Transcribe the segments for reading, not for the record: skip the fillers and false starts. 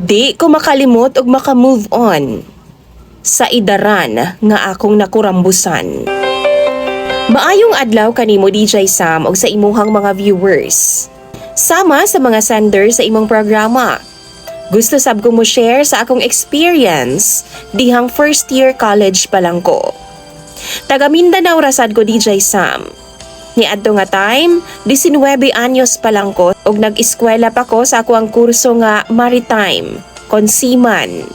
Di ko makalimot og maka-move on sa idaran nga akong nakurambusan. Maayong adlaw kanimo DJ Sam og sa imuhang mga viewers. Sama sa mga sender sa imong programa. Gusto sab ko mo share sa akong experience dihang first year college pa lang ko. Taga Mindanao rasad ko DJ Sam. Niadto nga time, 19 anyos pa lang ko og nag-eskwela pa ko sa ako ang kurso nga Maritime, Conseaman.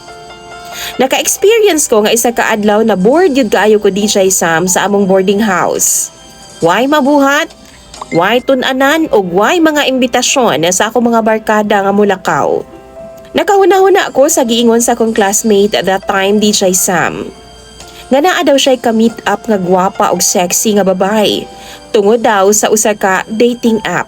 Naka-experience ko nga isa ka adlaw na bored yun kaayo ko DJ Sam sa among boarding house. Why mabuhat? Why tun-anan o why mga imbitasyon sa ako mga barkada nga mulakaw? Nakahuna-huna ko sa giingon sa akong classmate at that time DJ Sam. Nga naa daw siya'y ka-meet up nga gwapa og sexy nga babae. Tungod daw sa usa ka dating app.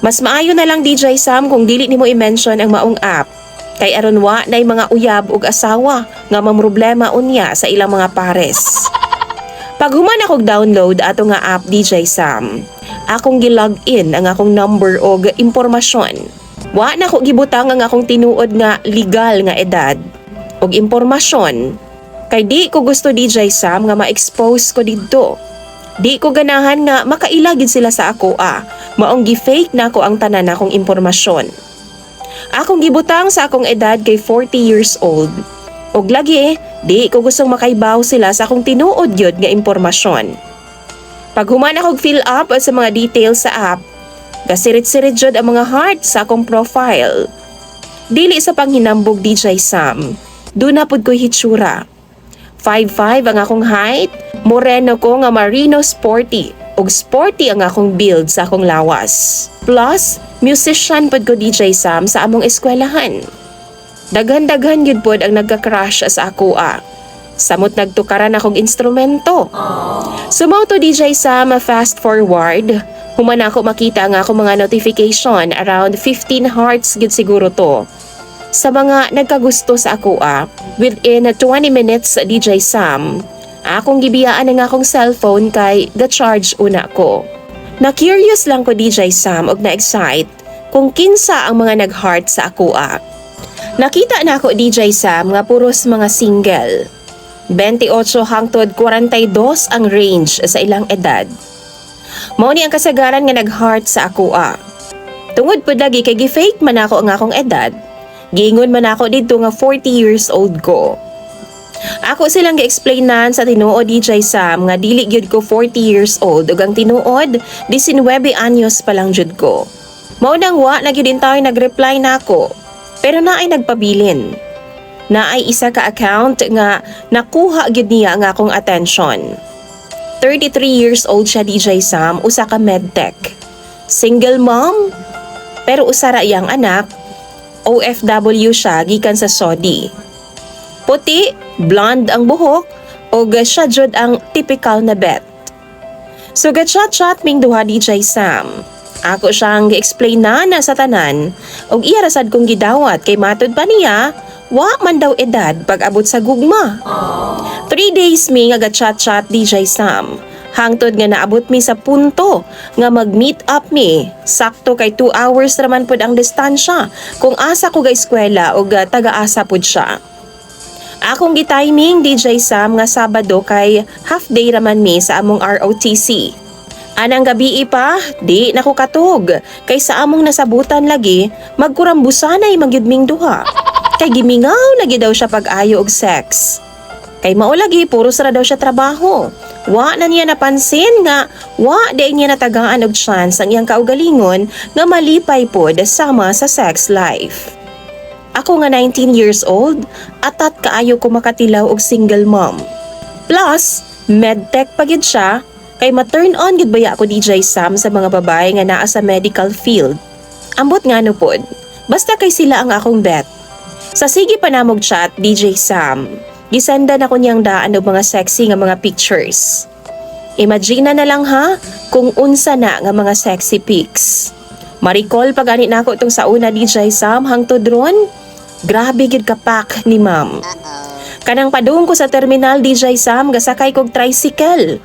Mas maayo na lang DJ Sam kung dili nimo i-mention ang maong app. Kay aron wa nay mga uyab ug asawa nga mamroblema unya sa ilang mga pares. Pag human akong download ato nga app DJ Sam, akong gilog in ang akong number og impormasyon. Wa na ko gibutang ang akong tinuod nga legal nga edad og impormasyon. Kay di ko gusto DJ Sam nga ma-expose ko didto. Di ko ganahan nga makailagid sila sa ako maong gi-fake na ko ang tanan akong impormasyon. Akong gibutang sa akong edad kay 40 years old. Og lagi, di ko gustong makaibaw sila sa akong tinuod yun nga impormasyon. Pag human akong fill up sa mga details sa app, kasirit-sirit jud ang mga heart sa akong profile. Dili sa panghinambog DJ Sam, doon na pud ko hitsura. 5'5" ang akong height, moreno ko nga marino sporty, ug sporty ang akong build sa akong lawas. Plus, musician pud ko DJ Sam sa among eskwelahan. Daghan-daghan yun pod ang nagka-crush sa ako Samot nagtukaran akong instrumento. Sumaw to DJ Sam fast forward, human ako makita nga ako mga notification around 15 hearts gid siguro to. Sa mga nagkagusto sa ako within 20 minutes DJ Sam, akong gibiyaan ang akong cellphone kay ga-charge una ko. Na-curious lang ko DJ Sam og na-excite kung kinsa ang mga nag-heart sa ako Nakita na ako DJ Sam nga puros mga single. 28 hangtod 42 ang range sa ilang edad. Mao ni ang kasagaran nga nag-heart sa ako Tungod pud lagi kay gi-fake man ako ang akong edad. Giingon man ako dito nga 40 years old ko. Ako silang gi-explainan sa tinuod DJ Sam nga dili gyud ko 40 years old ug ang tinuod 19 anyos pa lang jud ko. Mao nang wa na gyud tayo nag-reply nako. Pero naay nagpabilin. Naay isa ka account nga nakuha gyud niya ang akong attention. 33 years old siya DJ Sam, usa ka medtech. Single mom, pero usa ra iyang anak. OFW siya gikan sa Saudi. Puti, blonde ang buhok, o siya jud ang typical na bet. So gatchat-chat ming duha DJ Sam. Ako siyang gi-explain na sa tanan, og iya rasad kong gidawat kay matud pa niya, wa man daw edad pag abot sa gugma. 3 days mi nga gatchat-chat DJ Sam. Hangtod nga naabot mi sa punto nga mag-meet up mi. Sakto kay 2 hours raman pod ang distansya kung asa ko ga eskwela o taga-asa pod siya. Akong gi-timing DJ Sam nga Sabado kay half day raman mi sa among ROTC. Anang gabi pa, di nako katog. Kay sa among nasabutan lagi, magkurambusanay magyudming duha. Kay gimingaw lagi daw siya pag-ayo og sex. Kay mao lagi puros ra daw siya trabaho. Wa na niya napansin nga wa di niya natagaan og chance ang iyang kaugalingon nga malipay pod sama sa sex life. Ako nga 19 years old, atat kaayo ko makatilaw og single mom. Plus, medtech pa gid siya, kay ma-turn on gid baya ako DJ Sam sa mga babae nga naa sa medical field. Ambot nga no pod, basta kay sila ang akong bet. Sa sige pa namog chat DJ Sam, gisendan ako niyang daan og mga sexy nga mga pictures. Imagine na lang ha, kung unsa na nga mga sexy pics. Maricall pag ani nako itong sa una DJ Sam hangtod ron, grabe gid kapak ni ma'am. Kanang padung ko sa terminal DJ Sam gasakay kog tricycle.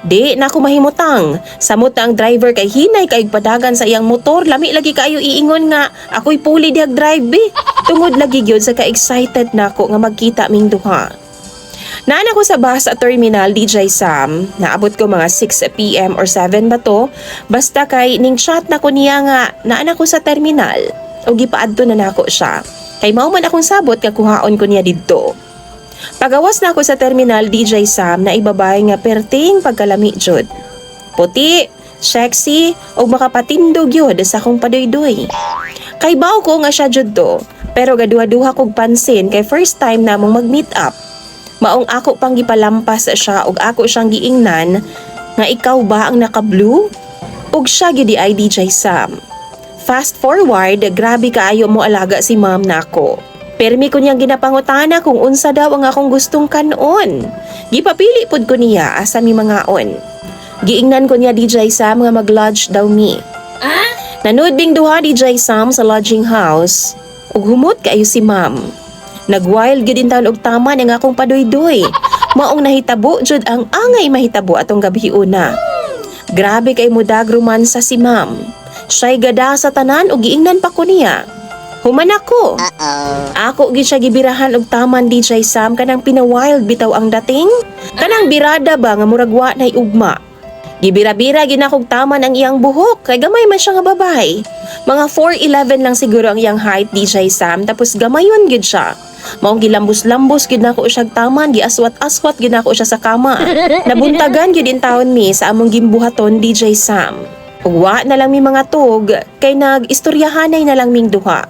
Di na ako mahimutang. Samot na ang driver kay hinay kay padagan sa iyang motor, lami lagi kayo iingon nga ako'y puli dihag drive be. Tungod lagi gyud sa ka-excited nako nga magkita ming duha. Naan ako sa bus sa terminal DJ Sam, naabot ko mga 6 PM or 7 ba to, basta kay ning chat na ko niya nga naan ako sa terminal o gipaadto na nako siya. Kay mao man akong sabot nga kuhaon ko niya didto. Pagawas na ako sa terminal DJ Sam na ibabay nga perting pagkalami jud. Puti, sexy o makapatindog yun sa akong paduydoy. Kay baw ko nga siya jud to, pero gaduha-duha kog pansin kay first time namong mag-meet up. Maong ako pang gipalampas siya ug ako siyang giingnan nga ikaw ba ang naka-blue? Ug siya gyud ay DJ Sam. Fast forward, grabe kaayo mo alaga si ma'am nako. Permi ko niyang ginapangutana kung unsa daw ang akong gustong kanon. Gipapili pod ko niya asa mi mangaon. Giingnan ko niya DJ Sam nga mag-lodge daw mi. Nanood bing duha DJ Sam sa lodging house ug humot kaayo si ma'am. Nagwild gyud din taon og tama ning akong paduydoy. Maong nahitabo jud ang angay mahitabo atong gabi una. Grabe kay mudag romansa si ma'am. Siya'y gada sa tanan ug giingnan pa ko niya. Human ako. Ako gid siya gibirahan og taman DJ Sam kanang pinawild bitaw ang dating. Kanang birada ba nga murag wa nay ugma. Gibira-bira ginakog taman ang iyang buhok kay gamay man siya nga babay. Mga 4'11 lang siguro ang iyang height DJ Sam tapos gamayon gid siya. Maong gilambos-lambos gid nako siya taman, giaswat-aswat gid nako siya sa kama. Nabuntagan gid in taon mi sa among gimbuhaton DJ Sam. Ug wa na lang mi mga tug kay nag-istoryahanay na lang ming duha.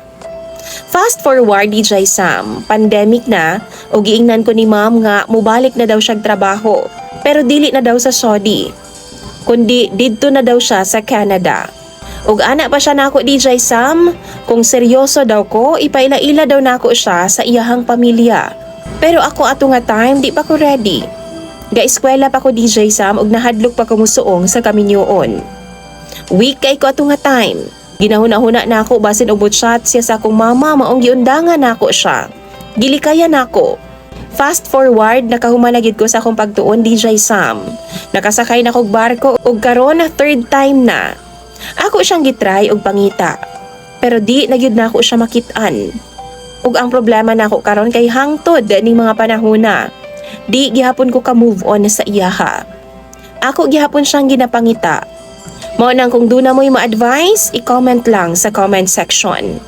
Fast forward DJ Sam, pandemic na ug giingnan ko ni ma'am nga mubalik na daw siya trabaho. Pero dili na daw sa Saudi, kundi didto na daw siya sa Canada. Ug ana pa siya nako DJ Sam, kung seryoso daw ko, ipaila-ila daw nako siya sa iyahang pamilya. Pero ako ato nga time, di pa ko ready. Ga-eskwela pa ko DJ Sam ug nahadlok pa ko musuong sa kaminyoon. Week kay ko ato nga time. Ginahuna-huna nako basin ubot shot siya sa akong mama maong giundangan nako siya. Gilikaya nako. Fast forward, nakahumanagid ko sa akong pagtuon DJ Sam. Nakasakay na kog barko ug karon na third time na. Ako siyang gitry og pangita. Pero di na gyud nako siya makit-an. Ug ang problema nako karon kay hangtod ning mga panahona. Di gihapon ko ka move on sa iyaha. Ako gihapon siyang ginapangita. Mao nang kung duna mo'y ma-advise, i-comment lang sa comment section.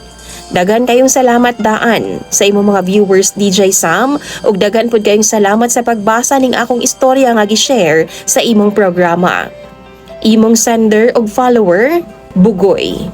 Dagan kayong salamat daan sa imong mga viewers DJ Sam ug dagan pud kayong salamat sa pagbasa ning akong istorya nga gi-share sa imong programa. Imong sender ug follower, Bugoy.